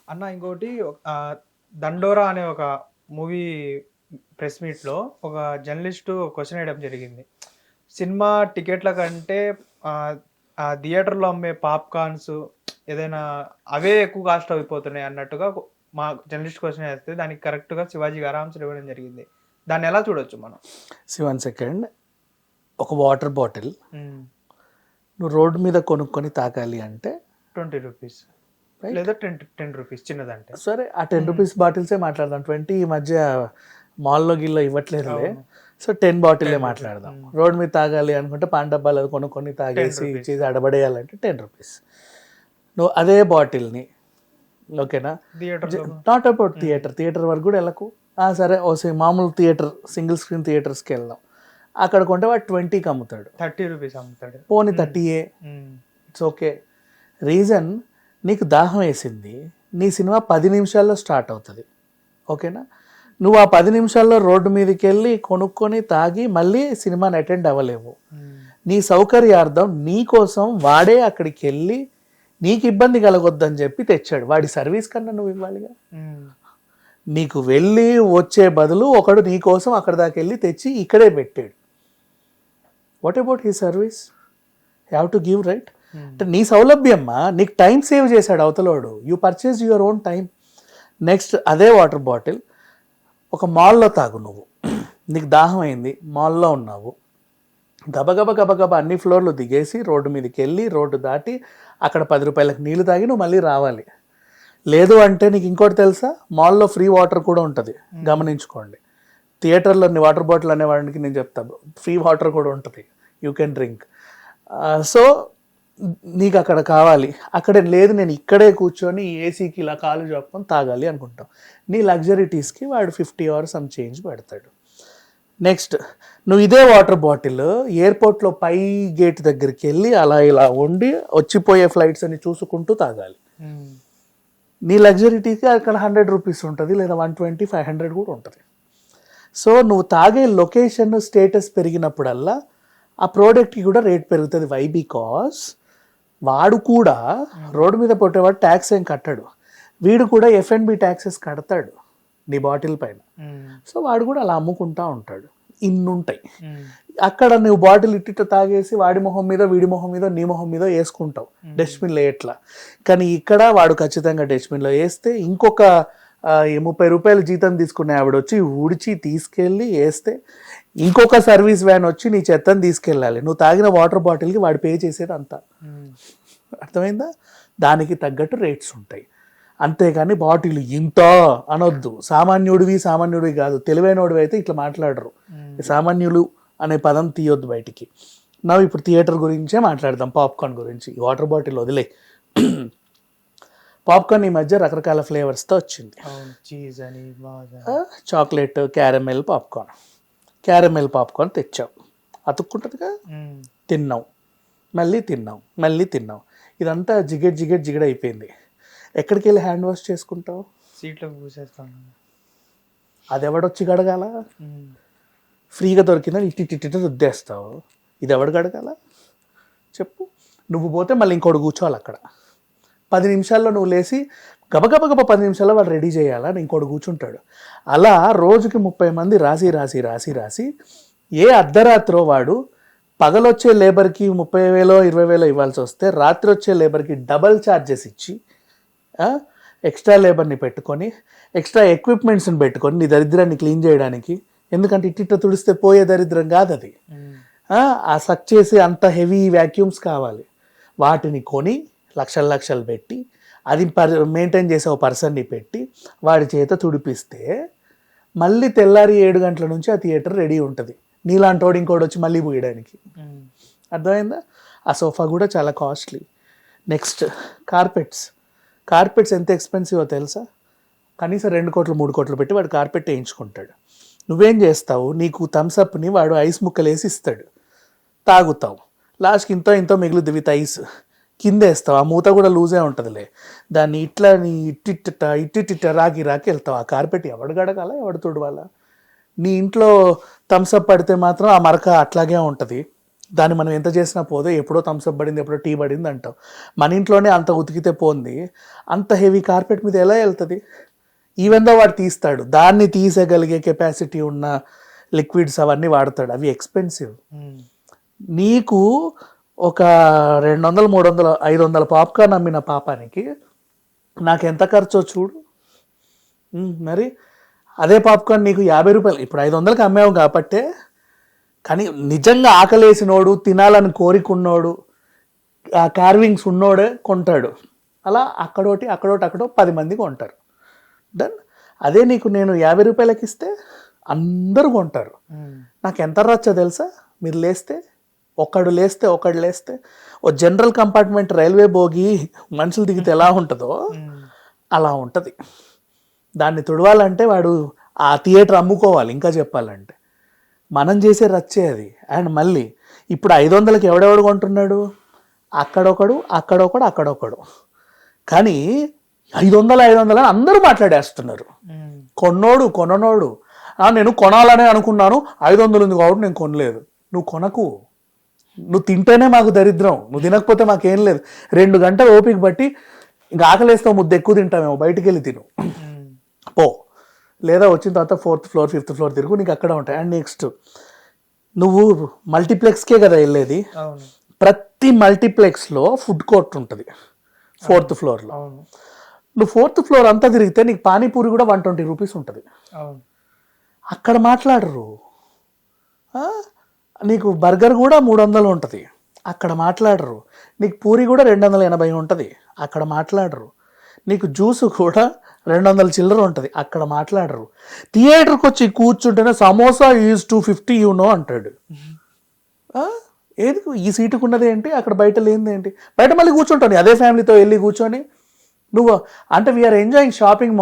అన్న ఇంకోటి దండోరా అనే ఒక మూవీ ప్రెస్ మీట్‌లో ఒక జర్నలిస్టు క్వెషన్ వేయడం జరిగింది. సినిమా టికెట్ల కంటే ఆ థియేటర్‌లో అమ్మే పాప్‌కార్న్స్ ఏదైనా అవే ఎక్కువ కాస్ట్ అయిపోతున్నాయి అన్నట్టుగా మా జర్నలిస్ట్ క్వెషన్ వేస్తే దానికి కరెక్ట్‌గా శివాజీ గారు ఆన్సర్ ఇవ్వడం జరిగింది. దాన్ని ఎలా చూడొచ్చు మనం? One second. ఒక వాటర్ బాటిల్ హ్మ్. నువ్వు రోడ్డు మీద కొనుక్కొని తాగాలి అంటే 20 రూపీస్ రైట్, లేదా 10 రూపీస్ చిన్నదంటే. సరే ఆ 10 రూపీస్ బాటిల్సే మాట్లాడదాం. 20 ఈ మధ్య మాల్లో గిల్లో ఇవ్వట్లేదులే. అవును. So 10 బాటిల్లే 10 rupees. మాట్లాడదాం. రోడ్ మీద తాగాలి అనుకుంటే పాన్ డబ్బాలు అది కొనుక్కొని 10 తాగేసి రూపీస్. ఇచ్చేసి అడబడేయాలంటే 10 రూపీస్. నువ్వు అదే బాటిల్ని, ఓకేనా, థియేటర్‌లో నాట్ అబౌట్ థియేటర్ వరకు కూడా వెళ్ళకు. సరే మామూలు థియేటర్, సింగిల్ స్క్రీన్ థియేటర్స్కి వెళ్దాం. అక్కడ కొంటే వాడు 20కి అమ్ముతాడు, 30 రూపీస్ అమ్ముతాడు. పోనీ 30ఏ, ఇట్స్ ఓకే. రీజన్, నీకు దాహం వేసింది, నీ సినిమా 10 నిమిషాల్లో స్టార్ట్ అవుతుంది, ఓకేనా. నువ్వు ఆ 10 నిమిషాల్లో రోడ్డు మీదకి వెళ్ళి కొనుక్కొని తాగి మళ్ళీ సినిమాని అటెండ్ అవ్వలేవు. నీ సౌకర్యార్థం నీ కోసం వాడే అక్కడికి వెళ్ళి నీకు ఇబ్బంది కలగొద్దని చెప్పి తెచ్చాడు. వాడి సర్వీస్ కన్నా నువ్వు ఇవ్వాలిగా. నీకు వెళ్ళి వచ్చే బదులు ఒకడు నీ కోసం అక్కడ దాకా వెళ్ళి తెచ్చి ఇక్కడే పెట్టాడు. What about he service? Have to give, right? అంటే నీ సౌలభ్యమ్మా, నీకు టైం సేవ్ చేశాడు అవతలోడు. You purchase your own time. Next అదే వాటర్ బాటిల్ ఒక మాల్లో తాగు. నువ్వు నీకు దాహం అయింది, మాల్లో ఉన్నావు, గబగబా అన్ని ఫ్లోర్లు దిగేసి రోడ్డు మీదకి వెళ్ళి రోడ్డు దాటి అక్కడ 10 రూపాయలకు నీళ్ళు తాగి నువ్వు మళ్ళీ రావాలి. లేదు అంటే నీకు ఇంకోటి తెలుసా, మాల్లో ఫ్రీ వాటర్ కూడా ఉంటుంది, గమనించుకోండి. థియేటర్లో వాటర్ బాటిల్ అనేవాడికి నేను చెప్తాను, ఫ్రీ వాటర్ కూడా ఉంటుంది, యూ కెన్ డ్రింక్. సో నీకు అక్కడ కావాలి, అక్కడ లేదు నేను ఇక్కడే కూర్చొని ఏసీకి ఇలా కాలు చెప్పుకొని తాగాలి అనుకుంటాం. నీ లగ్జరీటీస్కి వాడు 50 or సమ్ చేంజ్ పెడతాడు. నెక్స్ట్, నువ్వు ఇదే వాటర్ బాటిల్ ఎయిర్పోర్ట్లో పై గేట్ దగ్గరికి వెళ్ళి అలా ఇలా వండి వచ్చిపోయే ఫ్లైట్స్ అని చూసుకుంటూ తాగాలి. నీ లగ్జరీటీకి అక్కడ 100 రూపీస్ ఉంటుంది, లేదా 120, 500 కూడా ఉంటుంది. సో నువ్వు తాగే లొకేషన్ స్టేటస్ పెరిగినప్పుడల్లా ఆ ప్రోడక్ట్కి కూడా రేట్ పెరుగుతుంది. వై? బికాస్ వాడు కూడా రోడ్డు మీద కొట్టేవాడు ట్యాక్స్ ఏం కట్టాడు, వీడు కూడా F&B ట్యాక్సెస్ కడతాడు నీ బాటిల్ పైన. సో వాడు కూడా అలా అమ్ముకుంటా ఉంటాడు. ఇన్నుంటాయి. అక్కడ నువ్వు బాటిల్ ఇట్టిట తాగేసి వాడి మొహం మీద, వీడి మొహం మీద, నీ మొహం మీద వేసుకుంటావు డస్ట్బిన్లో ఎట్లా. కానీ ఇక్కడ వాడు ఖచ్చితంగా డస్ట్బిన్లో వేస్తే ఇంకొక 30 రూపాయలు జీతం తీసుకునే ఆవిడ వచ్చి ఊడిచి తీసుకెళ్ళి వేస్తే ఇంకొక సర్వీస్ వ్యాన్ వచ్చి నీ చెత్తని తీసుకెళ్ళాలి. నువ్వు తాగిన వాటర్ బాటిల్కి వాడు పే చేసేది అంతా. అర్థమైందా? దానికి తగ్గట్టు రేట్స్ ఉంటాయి. అంతేగాని బాటిల్ ఇంత అనొద్దు. సామాన్యుడివి కాదు, తెలివైనోడివి అయితే ఇట్లా మాట్లాడరు. సామాన్యులు అనే పదం తీయొద్దు బయటికి. ఇప్పుడు థియేటర్ గురించే మాట్లాడదాం, పాప్కార్న్ గురించి. వాటర్ బాటిల్ వదిలే. పాప్కార్న్ ఈ మధ్య రకరకాల ఫ్లేవర్స్తో వచ్చింది. చీజ్ అని, చాక్లెట్, క్యారమెల్ పాప్కార్న్ తెచ్చావు, అతుక్కుంటుందిగా, తిన్నావు, మళ్ళీ తిన్నావు. ఇదంతా జిగెడ్ అయిపోయింది. ఎక్కడికి వెళ్ళి హ్యాండ్ వాష్ చేసుకుంటావు? సీట్లో పూసేస్తాను. అది ఎవడొచ్చి గడగాల? ఫ్రీగా దొరికిందని ఇట్టి రుద్దేస్తావు. ఇది ఎవడు గడగాల చెప్పు? నువ్వు పోతే మళ్ళీ ఇంకోటి కూర్చోవాలి అక్కడ. 10 నిమిషాల్లో నువ్వు లేచి గబగబ 10 నిమిషాల్లో వాడు రెడీ చేయాలా, ఇంకోటి కూర్చుంటాడు. అలా రోజుకి 30 మంది రాసి ఏ అర్ధరాత్రో వాడు పగలొచ్చే లేబర్కి 30,000, 20,000 ఇవ్వాల్సి వస్తే రాత్రి వచ్చే లేబర్కి డబల్ ఛార్జెస్ ఇచ్చి ఎక్స్ట్రా లేబర్ని పెట్టుకొని, ఎక్స్ట్రా ఎక్విప్మెంట్స్ని పెట్టుకొని నీ దరిద్రాన్ని క్లీన్ చేయడానికి. ఎందుకంటే ఇట్టిట్ట తుడిస్తే పోయే దరిద్రం కాదు అది. ఆ సక్ చేసి అంత హెవీ వ్యాక్యూమ్స్ కావాలి. వాటిని కొని లక్షలు పెట్టి అది మెయింటైన్ చేసే ఒక పర్సన్ని పెట్టి వాడి చేత తుడిపిస్తే మళ్ళీ తెల్లారి 7 గంటల నుంచి ఆ థియేటర్ రెడీ ఉంటుంది. నీలాంటోడు ఇంకోటి వచ్చి మళ్ళీ పోయడానికి. అర్థమైందా? ఆ సోఫా కూడా చాలా కాస్ట్లీ. నెక్స్ట్, కార్పెట్స్ ఎంత ఎక్స్పెన్సివో తెలుసా? కనీసం 2 కోట్లు 3 కోట్లు పెట్టి వాడు కార్పెట్ వేయించుకుంటాడు. నువ్వేం చేస్తావు? నీకు థమ్స్అప్ని వాడు ఐస్ ముక్కలు వేసి ఇస్తాడు, తాగుతావు. లాస్ట్కి ఇంతో మిగులుద్ది విత్ ఐస్ కింద వేస్తావు. ఆ మూత కూడా లూజే ఉంటుందిలే. దాన్ని ఇట్లా నీ ఇట్టిట్ట రాకి వెళ్తావు. ఆ కార్పెట్ ఎవడు గడగాల, ఎవడు తుడవాలా? నీ ఇంట్లో థమ్స్అప్ పడితే మాత్రం ఆ మరక అట్లాగే ఉంటుంది. దాన్ని మనం ఎంత చేసినా పోదో, ఎప్పుడో థమ్స్అప్ పడింది, ఎప్పుడో టీ పడింది అంటాం. మన ఇంట్లోనే అంత ఉతికితే పోంది, అంత హెవీ కార్పెట్ మీద ఎలా వెళ్తుంది? ఈవెన్ దో వాడు తీస్తాడు, దాన్ని తీసేయగలిగే కెపాసిటీ ఉన్న లిక్విడ్స్ అవన్నీ వాడతాడు, అవి ఎక్స్పెన్సివ్. నీకు ఒక 200, 300, 500 పాప్కార్న్ అమ్మిన పాపానికి నాకు ఎంత ఖర్చో చూడు. మరి అదే పాప్కార్న్ నీకు 50 రూపాయలు, ఇప్పుడు 500కి అమ్మావు కాబట్టే. కానీ నిజంగా ఆకలేసినోడు, తినాలని కోరికున్నోడు, ఆ కార్వింగ్స్ ఉన్నోడే కొంటాడు. అలా అక్కడోటి 10 మంది కొంటారు. దెన్ అదే నీకు నేను 50 రూపాయలకి ఇస్తే అందరూ కొంటారు. నాకు ఎంత రచ్చ తెలుసా? మీరు లేస్తే ఒకడు లేస్తే ఓ జనరల్ కంపార్ట్మెంట్ రైల్వే బోగి మనుషులు దిగితే ఎలా ఉంటుందో అలా ఉంటుంది. దాన్ని తుడవాలంటే వాడు ఆ థియేటర్ అమ్ముకోవాలి. ఇంకా చెప్పాలంటే మనం చేసే రచ్చే అది. అండ్ మళ్ళీ ఇప్పుడు 500కి ఎవడెవడు కొంటున్నాడు? అక్కడొకడు. కానీ 500 అని అందరూ మాట్లాడేస్తున్నారు. కొననోడు నేను కొనాలనే అనుకున్నాను, 500 ఉంది కాబట్టి నేను కొనలేదు. నువ్వు కొనకు, నువ్వు తింటేనే మాకు దరిద్రం, నువ్వు తినకపోతే మాకేం లేదు. 2 గంటలు ఓపిక బట్టి ఇంకా ఆకలేస్తావు, ముద్ద ఎక్కువ తింటామేమో, బయటికి వెళ్ళి తిను పో. లేదా వచ్చిన తర్వాత 4th ఫ్లోర్ 5th ఫ్లోర్ తిరుగు, నీకు అక్కడ ఉంటాయి. అండ్ నెక్స్ట్ నువ్వు మల్టీప్లెక్స్కే కదా వెళ్ళేది, ప్రతి మల్టీప్లెక్స్లో ఫుడ్ కోర్ట్ ఉంటుంది 4th ఫ్లోర్లో. నువ్వు 4th ఫ్లోర్ అంతా తిరిగితే నీకు పానీపూరి కూడా 120 రూపీస్ ఉంటుంది. అక్కడ మాట్లాడరు. నీకు బర్గర్ కూడా 300 ఉంటుంది, అక్కడ మాట్లాడరు. నీకు పూరి కూడా 280 ఉంటుంది, అక్కడ మాట్లాడరు. నీకు జ్యూసు కూడా 200 చిల్లర ఉంటుంది, అక్కడ మాట్లాడరు. థియేటర్కి వచ్చి కూర్చుంటేనే సమోసా ఈజ్ 250 అంటాడు. ఏది ఈ సీటుకు ఉన్నది ఏంటి, అక్కడ బయట లేనిది ఏంటి? బయట మళ్ళీ కూర్చుంటాను అదే ఫ్యామిలీతో వెళ్ళి కూర్చొని. నువ్వు అంటే వీఆర్ ఎంజాయింగ్ షాపింగ్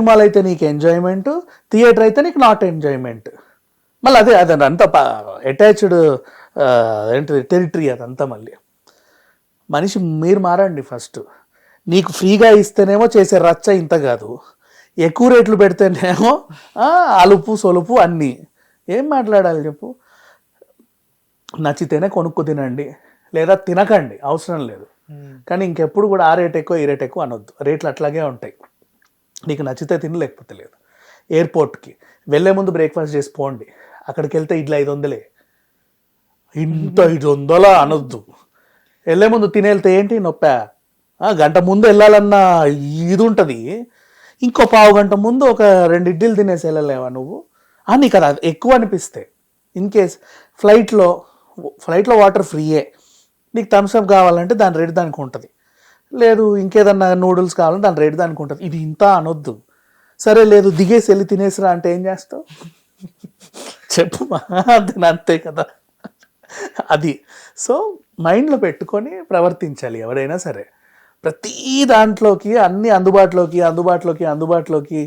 మాల్ అయితే నీకు ఎంజాయ్మెంట్, థియేటర్ అయితే నీకు నాట్ ఎంజాయ్మెంట్. మళ్ళీ అదే అంతా అటాచ్డ్ ఏంటిది టెరిటరీ అదంతా. మళ్ళీ మనిషి మీరు మారండి ఫస్ట్. నీకు ఫ్రీగా ఇస్తేనేమో చేసే రచ్చ ఇంత కాదు, ఎక్కువ రేట్లు పెడితేనేమో అలుపు సొలుపు అన్నీ. ఏం మాట్లాడాలి చెప్పు? నచ్చితేనే కొనుక్కు తినండి, లేదా తినకండి, అవసరం లేదు. కానీ ఇంకెప్పుడు కూడా ఆ రేట్ ఎక్కువ ఈ రేట్ ఎక్కువ అనొద్దు. రేట్లు అట్లాగే ఉంటాయి. నీకు నచ్చితే తిని, లేకపోతే లేదు. ఎయిర్పోర్ట్కి వెళ్ళే ముందు బ్రేక్ఫాస్ట్ చేసి పోండి, అక్కడికి వెళ్తే ఇడ్లీ 500, ఇంత 500 అనొద్దు. వెళ్ళే ముందు తిని వెళ్తే ఏంటి నొప్పా? గంట ముందు వెళ్ళాలన్న ఇది ఉంటుంది, ఇంకో పావు గంట ముందు ఒక 2 ఇడ్లీలు తినేసి వెళ్ళలేవా నువ్వు? నీకు అది ఎక్కువ అనిపిస్తే, ఇన్ కేస్ ఫ్లైట్లో వాటర్ ఫ్రీయే, నీకు థమ్స్అప్ కావాలంటే దాని రేటు దానికి ఉంటుంది. లేదు ఇంకేదన్నా నూడిల్స్ కావాలంటే దాని రేటు దానికి ఉంటుంది. ఇది ఇంత అనొద్దు. సరే లేదు దిగేసి వెళ్ళి తినేసిరా అంటే ఏం చేస్తావు చెప్పు? అంతే కదా అది. సో మైండ్లో పెట్టుకొని ప్రవర్తించాలి ఎవరైనా సరే. ప్రతి దాంట్లోకి అన్ని అందుబాటులోకి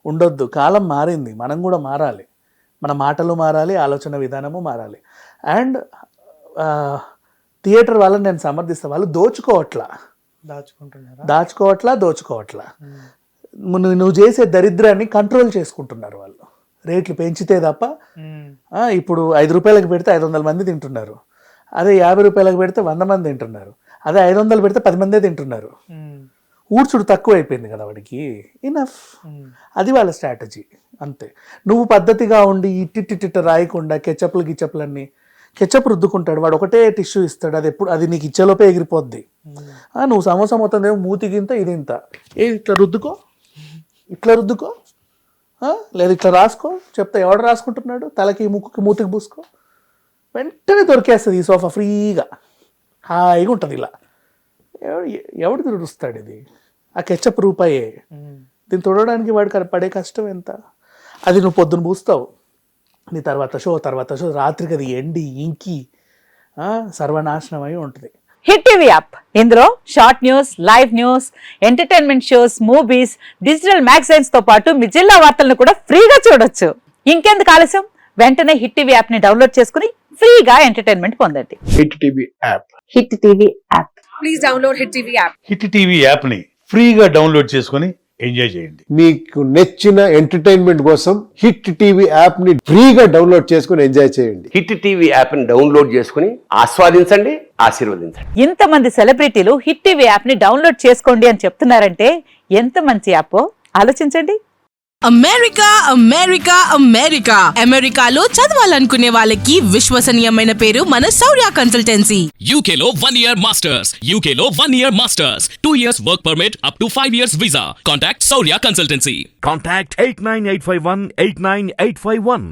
ఉండొద్దు. కాలం మారింది, మనం కూడా మారాలి. మన మాటలు మారాలి, ఆలోచన విధానము మారాలి. అండ్ థియేటర్ వాళ్ళని నేను సమర్థిస్తాను, వాళ్ళు దాచుకోవట్లా. నువ్వు చేసే దరిద్రాన్ని కంట్రోల్ చేసుకుంటున్నారు వాళ్ళు. రేట్లు పెంచితే తప్ప. ఇప్పుడు 5 రూపాయలకు పెడితే 500 మంది తింటున్నారు, అదే 50 రూపాయలకు పెడితే 100 మంది తింటున్నారు, అదే 500 పెడితే 10 మందే తింటున్నారు. ఊడ్చుడు తక్కువ అయిపోయింది కదా వాడికి. ఇనఫ్, అది వాళ్ళ స్ట్రాటజీ అంతే. నువ్వు పద్ధతిగా ఉండి ఇట్టిట్టిట్ట రాయకుండా గిచ్చప్లన్నీ కెచప్ రుద్దుకుంటాడు వాడు, ఒకటే టిష్యూ ఇస్తాడు, అది నీకు ఇచ్చేలోపే ఎగిరిపోద్ది. నువ్వు సమోసా మొత్తం ఏమో మూతికింత ఇది ఇంత, ఇట్లా రుద్దుకో లేదు ఇట్లా రాసుకో చెప్తా. ఎవడు రాసుకుంటున్నాడు? తలకి ముక్కుకి మూతికి పూసుకో, వెంటనే దొరికేస్తుంది ఈ సోఫా ఫ్రీగా, హాయిగా ఉంటుంది. ఇలా ఎవడు తుడుస్తాడు ఇది? ఆ కెచప్ రూపాయే. దీన్ని తుడవడానికి వాడికి పడే కష్టం ఎంత? అది నువ్వు పొద్దున్న పూస్తావు, నీ తర్వాత షో రాత్రికి అది ఎండి ఇంకి సర్వనాశనం అయి ఉంటుంది. హిట్ టీవీ యాప్, ఇందులో short news, live news, entertainment shows, movies, digital magazines తో పాటు మీ జిల్లా వార్తలను కూడా ఫ్రీగా చూడొచ్చు. ఇంకెందుకు ఆలస్యం? వెంటనే హిట్ టీవీ యాప్ ని డౌన్లోడ్ చేసుకుని ఫ్రీగా ఎంటర్టైన్మెంట్ పొందండి. Hit TV app. Hit TV app. Please download hit TV app. Hit TV app ని ఫ్రీగా డౌన్లోడ్ చేసుకొని ఎంజాయ్ చేయండి. మీకు నచ్చిన ఎంటర్టైన్మెంట్ కోసం హిట్ టీవీ యాప్ ని ఫ్రీగా డౌన్లోడ్ చేసుకుని ఎంజాయ్ చేయండి. హిట్ టీవీ యాప్ ని డౌన్లోడ్ చేసుకుని ఆస్వాదించండి, ఆశీర్వదించండి. ఇంతమంది సెలబ్రిటీలు హిట్ టీవీ యాప్ ని డౌన్లోడ్ చేసుకోండి అని చెప్తున్నారంటే ఎంత మంచి యాప్ ఆలోచించండి. అమెరికా అమెరికా అమెరికా అమెరికాలో చదవాలనుకునే వాళ్ళకి విశ్వసనీయమైన పేరు మన శౌర్య కన్సల్టెన్సీ. UK లో 1 year masters. UK లో 1 year masters. 2 years work permit up to 5 years visa. Contact Saurya Consultancy. Contact 89851 89851.